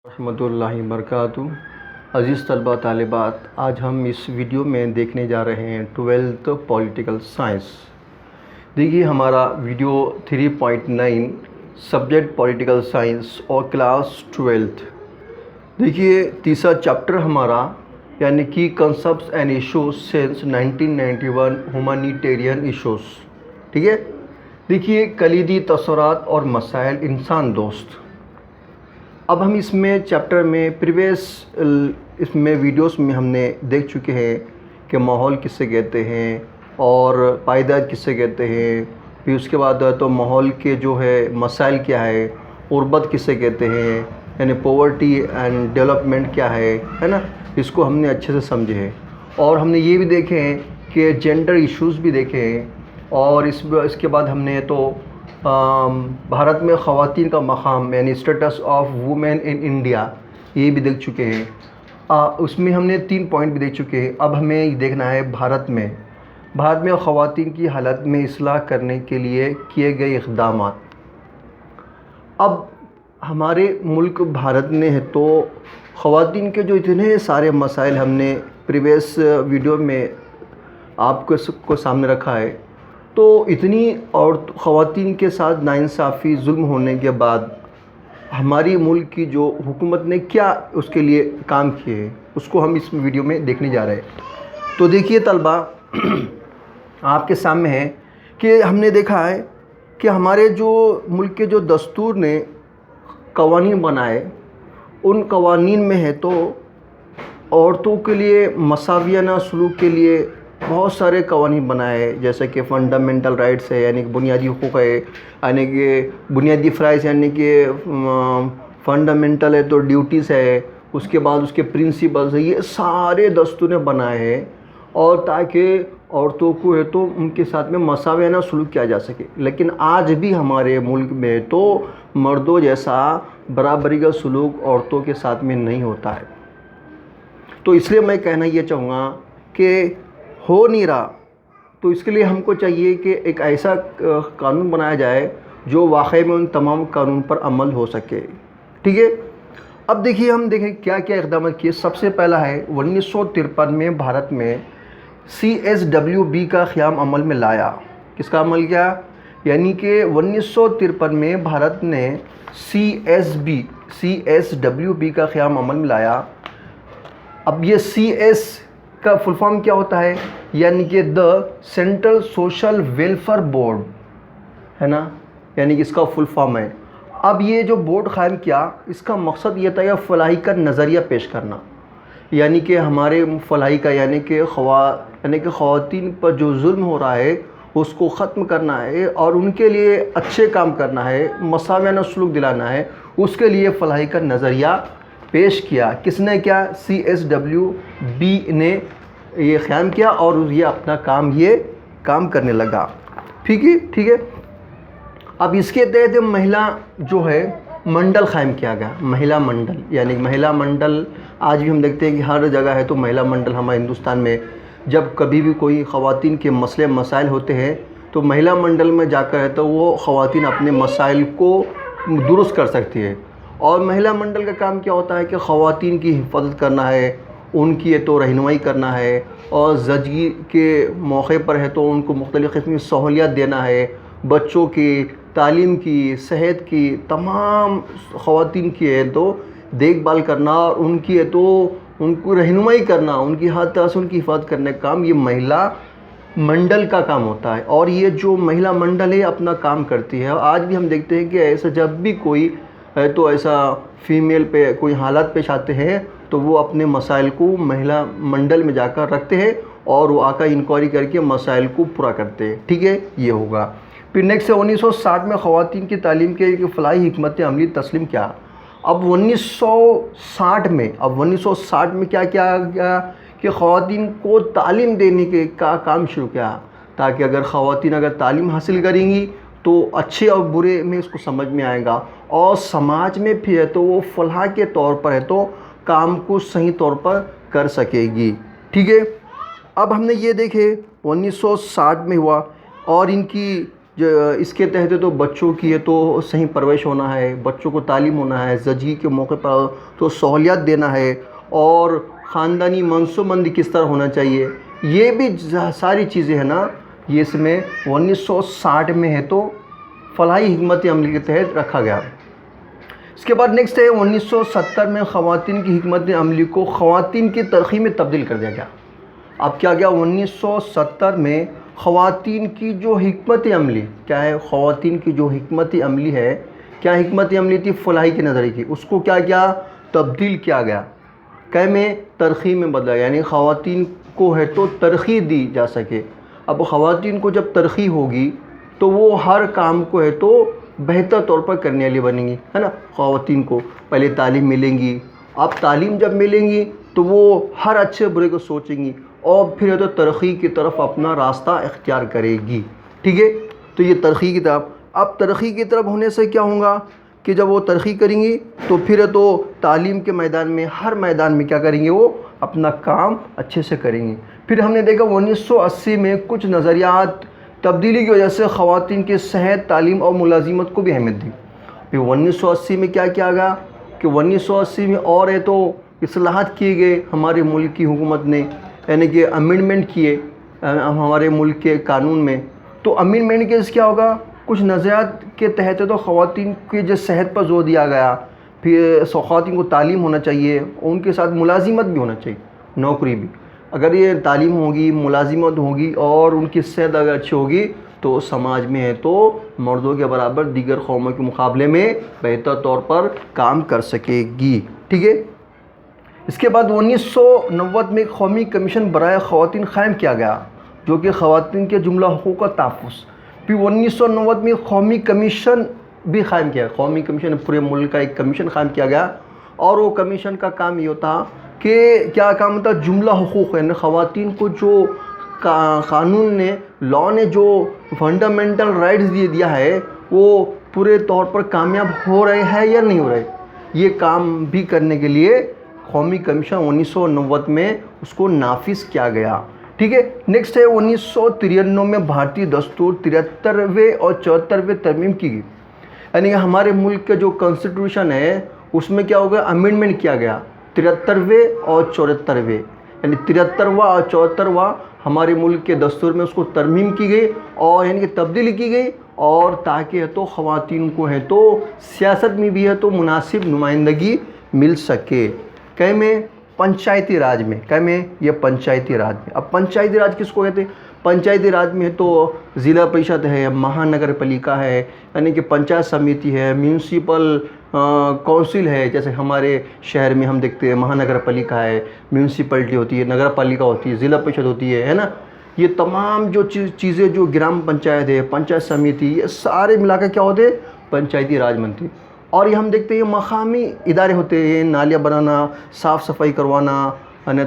رحمۃ اللہ وبرکاتہ۔ عزیز طلبہ طالبات، آج ہم اس ویڈیو میں دیکھنے جا رہے ہیں 12th پولیٹیکل سائنس۔ دیکھیے ہمارا ویڈیو 3.9 سبجیکٹ پولیٹیکل سائنس اور کلاس 12th۔ دیکھیے تیسرا چیپٹر ہمارا یعنی کہ concepts and issues since 1991 humanitarian issues, ٹھیک ہے۔ دیکھیے کلیدی تصورات اور مسائل انسان دوست۔ اب ہم اس میں چیپٹر میں اس میں ویڈیوز میں ہم نے دیکھ چکے ہیں کہ ماحول کسے کہتے ہیں اور پائیدار کسے کہتے ہیں، پھر اس کے بعد تو ماحول کے جو ہے مسائل کیا ہے، غربت کسے کہتے ہیں یعنی پاورٹی اینڈ ڈیولپمنٹ کیا ہے نا، اس کو ہم نے اچھے سے سمجھے ہیں۔ اور ہم نے یہ بھی دیکھے ہیں کہ جینڈر ایشوز بھی دیکھے ہیں، اور اس کے بعد ہم نے تو بھارت میں خواتین کا مقام یعنی status of women in India یہ بھی دیکھ چکے ہیں۔ اس میں ہم نے 3 پوائنٹ بھی دیکھ چکے ہیں۔ اب ہمیں یہ دیکھنا ہے بھارت میں خواتین کی حالت میں اصلاح کرنے کے لیے کیے گئے اقدامات۔ اب ہمارے ملک بھارت میں ہے تو خواتین کے جو اتنے سارے مسائل ہم نے پریویس ویڈیو میں آپ کو سامنے رکھا ہے، تو اتنی اور خواتین کے ساتھ ناانصافی ظلم ہونے کے بعد ہماری ملک کی جو حکومت نے کیا اس کے لیے کام کیے ہیں، اس کو ہم اس ویڈیو میں دیکھنے جا رہے ہیں۔ تو دیکھیے طلبہ آپ کے سامنے ہے کہ ہم نے دیکھا ہے کہ ہمارے جو ملک کے جو دستور نے قوانین بنائے، ان قوانین میں ہے تو عورتوں کے لیے مساویانہ سلوک کے لیے بہت سارے قوانین بنائے، جیسے کہ فنڈامنٹل رائٹس ہے یعنی کہ بنیادی حقوق ہے، یعنی کہ بنیادی فرائض یعنی کہ فنڈامنٹل ہے تو ڈیوٹیز ہے، اس کے بعد اس کے پرنسپلز ہیں، یہ سارے دستور نے بنائے ہیں اور تاکہ عورتوں کو ہے تو ان کے ساتھ میں مساویانہ سلوک کیا جا سکے۔ لیکن آج بھی ہمارے ملک میں تو مردوں جیسا برابری کا سلوک عورتوں کے ساتھ میں نہیں ہوتا ہے۔ تو اس لیے میں کہنا یہ چاہوں گا کہ ہو نہیں رہا، تو اس کے لیے ہم کو چاہیے کہ ایک ایسا قانون بنایا جائے جو واقعی میں ان تمام قانون پر عمل ہو سکے، ٹھیک ہے۔ اب دیکھیے ہم دیکھیں کیا کیا اقدامات کیے۔ سب سے پہلا ہے 1953 میں بھارت میں CSWB کا قیام عمل میں لایا۔ کس کا عمل کیا؟ یعنی کہ 1953 میں بھارت نے CSWB کا قیام عمل میں لایا۔ اب یہ CS کا فل فارم کیا ہوتا ہے؟ یعنی کہ the central social welfare board ہے نا، یعنی کہ اس کا فل فارم ہے۔ اب یہ جو بورڈ قائم کیا، اس کا مقصد یہ تھا کہ فلاحی کا نظریہ پیش کرنا، یعنی کہ ہمارے فلاحی کا یعنی کہ خواتین پر جو ظلم ہو رہا ہے اس کو ختم کرنا ہے اور ان کے لیے اچھے کام کرنا ہے، مساویانہ سلوک دلانا ہے، اس کے لیے فلاحی کا نظریہ پیش کیا۔ کس نے کیا؟ CSWB نے یہ قیام کیا اور یہ اپنا کام کرنے لگا، ٹھیک ہے۔ اب اس کے تحت مہیلا جو ہے منڈل قائم کیا گیا، مہیلا منڈل، یعنی مہیلا منڈل آج بھی ہم دیکھتے ہیں کہ ہر جگہ ہے تو مہیلا منڈل ہمارے ہندوستان میں جب کبھی بھی کوئی خواتین کے مسائل ہوتے ہیں تو مہیلا منڈل میں جا کر ہے تو وہ خواتین اپنے مسائل کو درست کر سکتی ہے۔ اور مہیلا منڈل کا کام کیا ہوتا ہے کہ خواتین کی حفاظت کرنا ہے، ان کی تو رہنمائی کرنا ہے، اور زچگی کے موقع پر ہے تو ان کو مختلف قسم کی سہولیات دینا ہے، بچوں کی تعلیم کی، صحت کی، تمام خواتین کی ہے تو دیکھ بھال کرنا اور ان کی ہے تو ان کو رہنمائی کرنا، ان کی ہر طرح سے ان کی حفاظت کرنے کا کام یہ مہیلا منڈل کا کام ہوتا ہے۔ اور یہ جو مہیلا منڈل ہے اپنا کام کرتی ہے، اور آج بھی ہم دیکھتے ہیں کہ ایسا جب بھی کوئی ہے تو ایسا فیمیل پہ کوئی حالات پیش آتے ہیں تو وہ اپنے مسائل کو مہیلا منڈل میں جا کر رکھتے ہیں اور وہ آ کر انکوائری کر کے مسائل کو پورا کرتے ہیں، ٹھیک ہے، یہ ہوگا۔ پھر نیکسٹ ہے 1960 میں خواتین کی تعلیم کے فلاحی حکمت عملی تسلیم کیا۔ اب 1960 میں کیا کیا گیا کہ خواتین کو تعلیم دینے کے کام شروع کیا، تاکہ اگر خواتین تعلیم حاصل کریں گی تو اچھے اور برے میں اس کو سمجھ میں آئے گا، اور سماج میں پھر ہے تو وہ فلاح کے طور پر ہے تو کام کو صحیح طور پر کر سکے گی، ٹھیک ہے۔ اب ہم نے یہ دیکھے 1960 میں ہوا، اور ان کی اس کے تحت تو بچوں کی ہے تو صحیح پرورش ہونا ہے، بچوں کو تعلیم ہونا ہے، زچگی کے موقع پر تو سہولیات دینا ہے، اور خاندانی منصوبہ بندی کس طرح ہونا چاہیے، یہ بھی ساری چیزیں ہیں نا، یہ اس میں 1960 میں ہے تو فلاحی حکمت عملی کے تحت رکھا گیا۔ اس کے بعد نیکسٹ ہے 1970 میں خواتین کی حکمت عملی کو خواتین کی ترقی میں تبدیل کر دیا گیا۔ اب کیا گیا 1970 میں خواتین کی جو حکمت عملی کیا ہے، خواتین کی جو حکمت عملی ہے، کیا حکمت عملی تھی فلاحی کے نظریے کی، اس کو کیا کیا تبدیل کیا گیا، کہ میں ترقی میں بدلا گیا، یعنی خواتین کو ہے تو ترقی دی جا سکے۔ اب خواتین کو جب ترقی ہوگی تو وہ ہر کام کو ہے تو بہتر طور پر کرنے والی بنیں گی، ہے نا۔ خواتین کو پہلے تعلیم ملیں گی، اب تعلیم جب ملیں گی تو وہ ہر اچھے برے کو سوچیں گی اور پھر ہے تو ترقی کی طرف اپنا راستہ اختیار کرے گی، ٹھیک ہے۔ تو یہ ترقی کی طرف، اب ترقی کی طرف ہونے سے کیا ہوگا کہ جب وہ ترقی کریں گی تو پھر ہے تو تعلیم کے میدان میں ہر میدان میں کیا کریں گے، وہ اپنا کام اچھے سے کریں گے۔ پھر ہم نے دیکھا 1980 میں کچھ نظریات تبدیلی کی وجہ سے خواتین کی صحت، تعلیم اور ملازمت کو بھی اہمیت دی۔ پھر 1980 میں کیا کیا گیا کہ 1980 میں اور ہے تو اصلاحات کیے گئے ہمارے ملک کی حکومت نے، یعنی کہ امینڈمنٹ کیے ہمارے ملک کے قانون میں۔ تو امینڈمنٹ کے کیا ہوگا، کچھ نظریات کے تحت تو خواتین کی جو صحت پر زور دیا گیا، پھر خواتین کو تعلیم ہونا چاہیے، ان کے ساتھ ملازمت بھی ہونا چاہیے، نوکری بھی۔ اگر یہ تعلیم ہوگی، ملازمت ہوگی اور ان کی صحت اگر اچھی ہوگی تو سماج میں ہے تو مردوں کے برابر دیگر قوموں کے مقابلے میں بہتر طور پر کام کر سکے گی، ٹھیک ہے۔ اس کے بعد 1990 میں ایک قومی کمیشن برائے خواتین قائم کیا گیا جو کہ خواتین کے جملہ حقوق کا تحفظ۔ پھر 1990 میں قومی کمیشن بھی قائم کیا، قومی کمیشن پورے ملک کا ایک کمیشن قائم کیا گیا، اور وہ کمیشن کا کام یہ ہوتا کہ کیا کام ہوتا، جملہ حقوق یعنی خواتین کو جو قانون نے، لاء نے جو فنڈامنٹل رائٹس دیا ہے وہ پورے طور پر کامیاب ہو رہے ہیں یا نہیں ہو رہے، یہ کام بھی کرنے کے لیے قومی کمیشن 1990 میں اس کو نافذ کیا گیا، ٹھیک ہے۔ نیکسٹ ہے 1993 میں بھارتی دستور 73ویں اور 74ویں ترمیم کی گئی، یعنی کہ ہمارے ملک کا جو کانسٹیٹیوشن ہے اس میں کیا ہو گیا، امینڈمنٹ کیا گیا 73ویں اور 74ویں، یعنی 73واں اور 74واں ہمارے ملک کے دستور میں اس کو ترمیم کی گئی اور یعنی کہ تبدیلی کی گئی، اور تاکہ ہے تو خواتین کو ہے تو سیاست میں بھی ہے تو مناسب نمائندگی مل سکے۔ کہ میں پنچایتی راج میں، کہ میں یہ پنچایتی راج میں، اب پنچایتی راج کس کو کہتے ہیں، پنچایتی راج میں تو ضلع پریشد ہے، مہانگر پالیکا ہے، یعنی کہ پنچایت سمیتی ہے، میونسپل کونسل ہے، جیسے ہمارے شہر میں ہم دیکھتے ہیں مہانگر پالیکا ہے، میونسپلٹی ہوتی ہے، نگر پالیکا ہوتی ہے، ضلع پریشد ہوتی ہے نا۔ یہ تمام جو چیزیں جو گرام پنچایت ہے، پنچایت سمیتی، یہ سارے ملا کے کیا ہوتے ہیں، پنچایتی راج بنتی۔ اور یہ ہم دیکھتے ہیں مقامی ادارے ہوتے ہیں، نالیاں بنانا، صاف صفائی کروانا،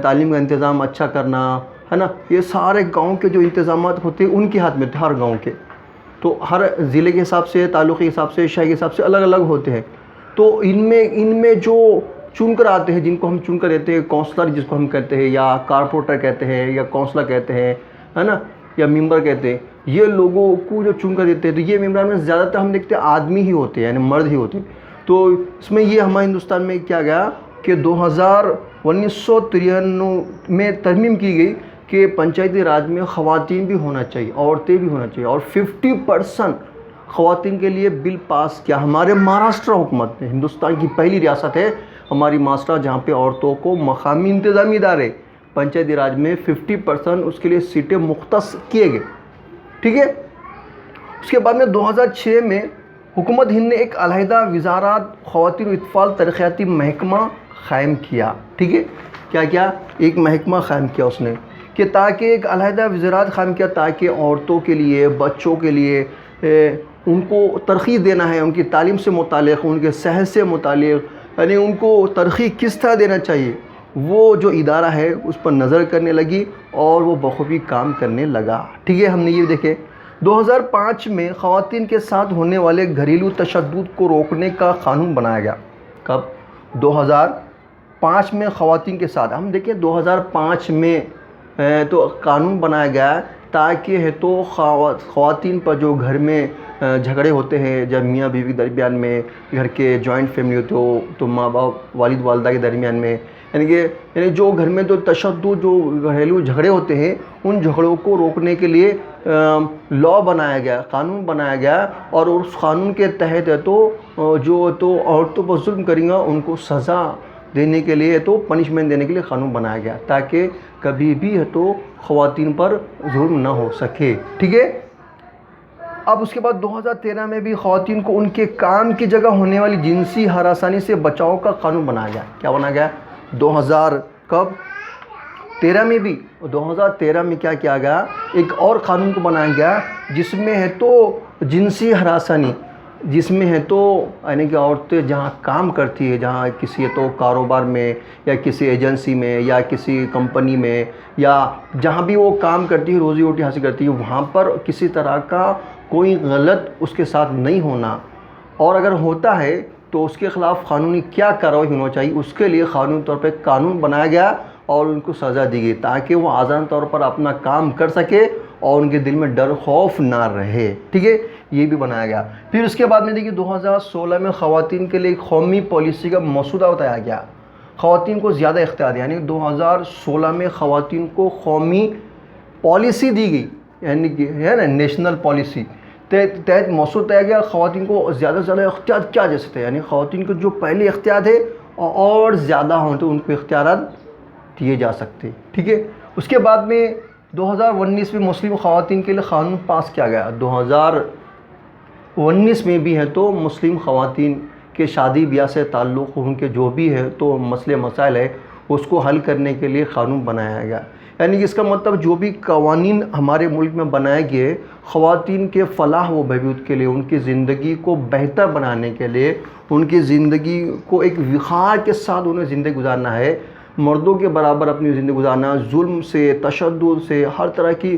تعلیم کا انتظام اچھا کرنا، ہے نا، یہ سارے گاؤں کے جو انتظامات ہوتے ہیں ان کے ہاتھ میں، ہر گاؤں کے، تو ہر ضلع کے حساب سے، تعلق کے حساب سے، شہر کے حساب سے الگ الگ ہوتے ہیں۔ تو ان میں جو چن کر آتے ہیں، جن کو ہم چن کر دیتے ہیں، کونسلر جس کو ہم کہتے ہیں، یا کارپوریٹر کہتے ہیں، یا کونسلر کہتے ہیں، ہے نا، یا ممبر کہتے ہیں، یہ لوگوں کو جو چن کر دیتے ہیں، تو یہ ممبران میں زیادہ تر ہم دیکھتے ہیں آدمی ہی ہوتے ہیں، یعنی مرد ہی ہوتے ہیں۔ تو اس میں یہ ہمارے ہندوستان میں کیا گیا کہ 1993 میں ترمیم کی گئی کہ پنچایتی راج میں خواتین بھی ہونا چاہیے، عورتیں بھی ہونا چاہیے، اور 50% خواتین کے لیے بل پاس کیا ہمارے مہاراشٹر حکومت نے۔ ہندوستان کی پہلی ریاست ہے ہماری مہاراشٹر جہاں پہ عورتوں کو مقامی انتظامی ادارے پنچایتی راج میں 50% اس کے لیے سیٹیں مختص کیے گئے، ٹھیک ہے۔ اس کے بعد میں 2006 میں حکومت ہند نے ایک علیحدہ وزارت خواتین و اطفال ترقیاتی محکمہ قائم کیا، ٹھیک ہے۔ کیا کیا، ایک محکمہ قائم کیا اس نے، کہ تاکہ ایک علیحدہ وزارت قائم کیا تاکہ عورتوں کے لیے، بچوں کے لیے ان کو ترقی دینا ہے، ان کی تعلیم سے متعلق، ان کے صحت سے متعلق، یعنی ان کو ترقی کس طرح دینا چاہیے، وہ جو ادارہ ہے اس پر نظر کرنے لگی اور وہ بخوبی کام کرنے لگا، ٹھیک ہے۔ ہم نے یہ دیکھے 2005 میں خواتین کے ساتھ ہونے والے گھریلو تشدد کو روکنے کا قانون بنایا گیا۔ کب، 2005 میں خواتین کے ساتھ، ہم دیکھیں 2005 میں تو قانون بنایا گیا تاکہ ہے تو خواتین پر جو گھر میں جھگڑے ہوتے ہیں جب میاں بیوی کے درمیان میں، گھر کے جوائنٹ فیملی ہوتے ہو تو ماں باپ والد والدہ کے درمیان میں، یعنی جو گھر میں تو تشدد جو گھریلو جھگڑے ہوتے ہیں ان جھگڑوں کو روکنے کے لیے لا بنایا گیا، قانون بنایا گیا، اور اس قانون کے تحت ہے تو جو تو عورتوں پر ظلم کریں گا ان کو سزا دینے کے لیے تو پنشمنٹ دینے کے لیے قانون بنایا گیا تاکہ کبھی بھی ہے تو خواتین پر ظلم نہ ہو سکے، ٹھیک ہے۔ اب اس کے بعد 2013 میں بھی خواتین کو ان کے کام کی جگہ ہونے والی جنسی ہراسانی سے بچاؤ کا قانون بنایا گیا۔ کیا بنایا گیا؟ 2013 میں بھی 2013 میں کیا کیا گیا؟ ایک اور قانون کو بنایا گیا جس میں ہے تو جنسی ہراسانی، جس میں ہے تو یعنی کہ عورتیں جہاں کام کرتی ہے، جہاں کسی تو کاروبار میں یا کسی ایجنسی میں یا کسی کمپنی میں یا جہاں بھی وہ کام کرتی ہے، روزی روٹی حاصل کرتی ہے، وہاں پر کسی طرح کا کوئی غلط اس کے ساتھ نہیں ہونا، اور اگر ہوتا ہے تو اس کے خلاف قانونی کیا کارروائی ہونا چاہیے، اس کے لیے قانونی طور پہ قانون بنایا گیا اور ان کو سزا دی گئی تاکہ وہ آزاد طور پر اپنا کام کر سکے اور ان کے دل میں ڈر خوف نہ رہے، ٹھیک ہے، یہ بھی بنایا گیا۔ پھر اس کے بعد میں دیکھیے 2016 میں خواتین کے لیے ایک قومی پالیسی کا مسودہ بتایا گیا، خواتین کو زیادہ اختیار، یعنی 2016 میں خواتین کو قومی پالیسی دی گئی، یعنی کہ ہے نا نیشنل پالیسی تحت مسودہ دیا گیا، خواتین کو زیادہ سے زیادہ اختیار کیا جا سکتا ہے، یعنی خواتین کو جو پہلے اختیار ہے اور زیادہ ہوں تو ان کو اختیارات دیے جا سکتے، ٹھیک ہے۔ اس کے بعد میں 2019 میں مسلم خواتین کے لیے قانون پاس کیا گیا۔ 2019 میں بھی ہے تو مسلم خواتین کے شادی بیاہ سے تعلق ان کے جو بھی ہے تو مسئلے مسائل ہے اس کو حل کرنے کے لیے قانون بنایا گیا، یعنی کہ اس کا مطلب جو بھی قوانین ہمارے ملک میں بنائے گئے خواتین کے فلاح و بہبود کے لیے، ان کی زندگی کو بہتر بنانے کے لیے، ان کی زندگی کو ایک وقار کے ساتھ انہیں زندگی گزارنا ہے، مردوں کے برابر اپنی زندگی گزارنا، ظلم سے، تشدد سے، ہر طرح کی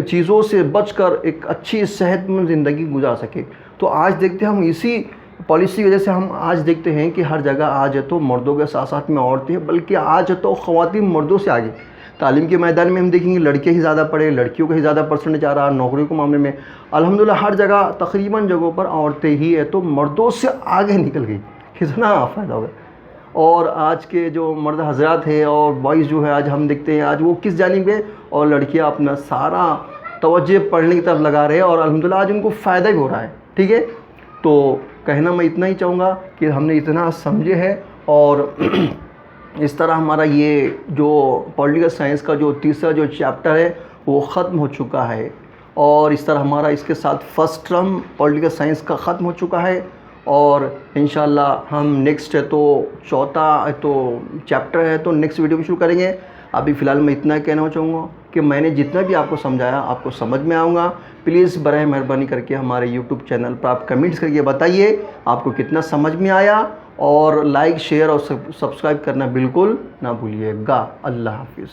چیزوں سے بچ کر ایک اچھی صحت مند زندگی گزار سکے۔ تو آج دیکھتے ہیں ہم اسی پالیسی کی وجہ سے ہم آج دیکھتے ہیں کہ ہر جگہ آج ہے تو مردوں کے ساتھ ساتھ میں عورتیں، بلکہ آج ہے تو خواتین مردوں سے آگے۔ تعلیم کے میدان میں ہم دیکھیں گے لڑکے ہی زیادہ پڑھے، لڑکیوں کا ہی زیادہ پرسنٹیج آ رہا، نوکریوں کے معاملے میں الحمدللہ ہر جگہ تقریباً جگہوں پر عورتیں ہی ہے تو مردوں سے آگے نکل گئی، کتنا فائدہ ہوگا۔ اور آج کے جو مرد حضرات ہیں اور بوائز جو ہے آج ہم دیکھتے ہیں آج وہ کس جانب گئے، اور لڑکیاں اپنا سارا توجہ پڑھنے کی طرف لگا رہے ہیں اور الحمدللہ آج ان کو فائدہ بھی ہو رہا ہے، ٹھیک ہے۔ تو کہنا میں اتنا ہی چاہوں گا کہ ہم نے اتنا سمجھے ہے، اور اس طرح ہمارا یہ جو پولیٹیکل سائنس کا جو تیسرا جو چیپٹر ہے وہ ختم ہو چکا ہے، اور اس طرح ہمارا اس کے ساتھ فرسٹ ٹرم پولیٹیکل سائنس کا ختم ہو چکا ہے، اور انشاءاللہ ہم نیکسٹ ہے تو چوتھا تو چیپٹر ہے تو نیکسٹ ویڈیو میں شروع کریں گے۔ ابھی فی الحال میں اتنا کہنا چاہوں گا کہ میں نے جتنا بھی آپ کو سمجھایا آپ کو سمجھ میں آؤں گا۔ پلیز براہ مہربانی کر کے ہمارے یوٹیوب چینل پر آپ کمنٹس کر کے بتائیے آپ کو کتنا سمجھ میں آیا، اور لائک شیئر اور سبسکرائب کرنا بالکل نہ بھولیے گا۔ اللہ حافظ۔